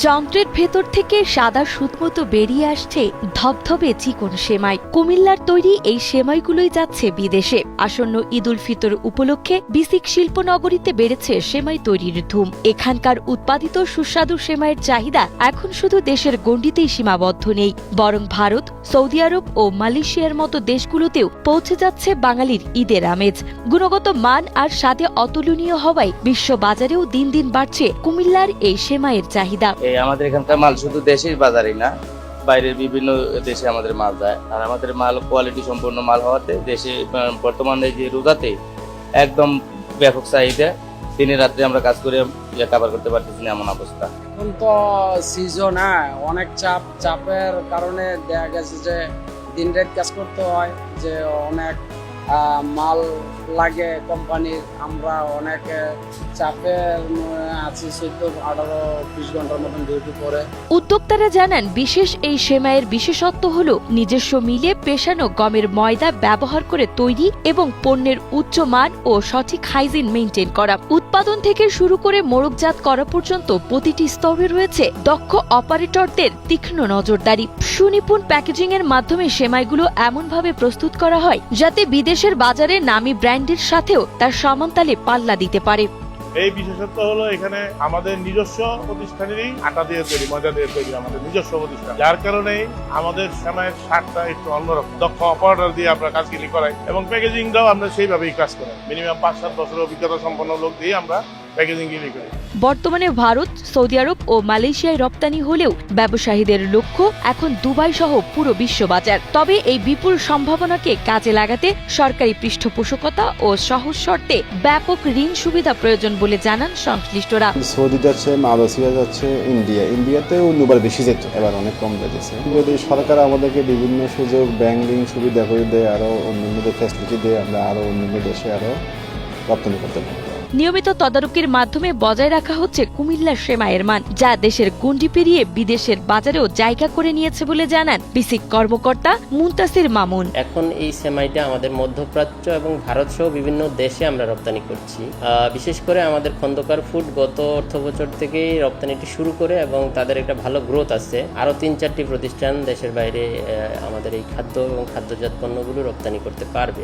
যন্ত্রের ভেতর থেকে সাদা সুত মতো বেরিয়ে আসছে ধবধবে চিকন সেমাই। কুমিল্লার তৈরি এই সেমাইগুলোই যাচ্ছে বিদেশে। আসন্ন ঈদ উল ফিতর উপলক্ষে বিসিক শিল্পনগরীতে বেড়েছে সেমাই তৈরির ধুম। এখানকার উৎপাদিত সুস্বাদু সেমাইয়ের চাহিদা এখন শুধু দেশের গণ্ডিতেই সীমাবদ্ধ নেই, বরং ভারত, সৌদি আরব ও মালয়েশিয়ার মতো দেশগুলোতেও পৌঁছে যাচ্ছে বাঙালির ঈদের আমেজ। গুণগত মান আর স্বাদে অতুলনীয় হওয়ায় বিশ্ব বাজারেও দিন দিন বাড়ছে কুমিল্লার এই সেমাইয়ের চাহিদা। আমাদের এখানকার মাল শুধু দেশের বাজারই না, বাইরের বিভিন্ন দেশে আমাদের মাল যায়। আর আমাদের মাল কোয়ালিটি সম্পন্ন মাল হওয়াতে দেশে বর্তমানে যে রোজাতে একদম ব্যাপক চাহিদা, দিনে রাত্রে আমরা কাজ করে কাভার করতে পারতেছি না এমন অবস্থা। এখন তো সিজন, অনেক চাপের কারণে দেখা গেছে যে দিন রাত কাজ করতে হয়, যে অনেক মাল লাগে কোম্পানির। আমরা অনেক চাপে আছি, 14-18-20 ঘন্টার মতন ডিউটি করে। উদ্যোক্তারা জানান, বিশেষ এই সেমাইয়ের বিশেষত্ব হলো নিজস্ব মিলে পেশানো গমের ময়দা ব্যবহার করে তৈরি এবং পণ্যের উচ্চ মান ও সঠিক হাইজিন মেইনটেইন করা। উৎপাদন থেকে শুরু করে মোড়কজাত করা পর্যন্ত প্রতিটি স্তরে রয়েছে দক্ষ অপারেটরদের তীক্ষ্ণ নজরদারি। সুনিপুণ প্যাকেজিং এর মাধ্যমে সেমাইগুলো এমনভাবে প্রস্তুত করা হয় যাতে বিদেশের বাজারে নামী ব্র্যান্ডের সাথেও তার সমানতালে পাল্লা দিতে পারে। এই বিশেষত্ব হলো এখানে আমাদের নিজস্ব প্রতিষ্ঠানেরই আটা দিয়ে তৈরি, ময়দা দিয়ে তৈরি, আমাদের নিজস্ব প্রতিষ্ঠান। যার কারণে আমাদের সেমাইয়ের স্বাদটা একটু অন্যরকম। দক্ষ অপারেটর দিয়ে আমরা কাজগুলি করাই এবং প্যাকেজিংটাও আমরা সেইভাবেই কাজ করাই। মিনিমাম 5-7 বছরের অভিজ্ঞতা সম্পন্ন লোক দিয়ে আমরা প্যাকেজিং গিলি করি। বর্তমানে ভারত, সৌদি আরব ও মালয়েশিয়ায় রপ্তানি হলেও ব্যবসায়ীদের লক্ষ্য এখন দুবাই সহ পুরো বিশ্ববাজার। তবে এই বিপুল সম্ভাবনাকে কাজে লাগাতে সরকারি পৃষ্ঠপোষকতা ও সহজ শর্তে ব্যাপক ঋণ সুবিধা প্রয়োজন বলে জানান সংশ্লিষ্টরা। সৌদি যাচ্ছে, মালয়েশিয়া যাচ্ছে, ইন্ডিয়াতেও দুবার বেশি যেত, এবার অনেক কম যাচ্ছে। যদি সরকার আমাদেরকে বিভিন্ন সুযোগ, ব্যাংকিং সুবিধা করে দেয়, আরো অন্যান্য ফ্যাসিলিটি দিয়ে, আমরা আরো অন্যান্য দেশে আরো রপ্তানি করতে পারবো। নিয়মিত তদারকির মাধ্যমে বজায় রাখা হচ্ছে কুমিল্লার সেমাইয়ের মান, যা দেশের গণ্ডি পেরিয়ে বিদেশের বাজারেও জায়গা করে নিয়েছে বলে জানান বিসিক কর্মকর্তা মুনতাসির মামুন। এখন এই সেমাইটা আমাদের মধ্যপ্রাচ্য এবং ভারত সহ বিভিন্ন দেশে আমরা রপ্তানি করছি। বিশেষ করে আমাদের খন্দকার ফুড গত অর্থবছর থেকেই রপ্তানিটি শুরু করে এবং তাদের একটা ভালো গ্রোথ আছে। আরো 3-4টি প্রতিষ্ঠান দেশের বাইরে আমাদের এই খাদ্য এবং খাদ্যজাত পণ্যগুলো রপ্তানি করতে পারবে।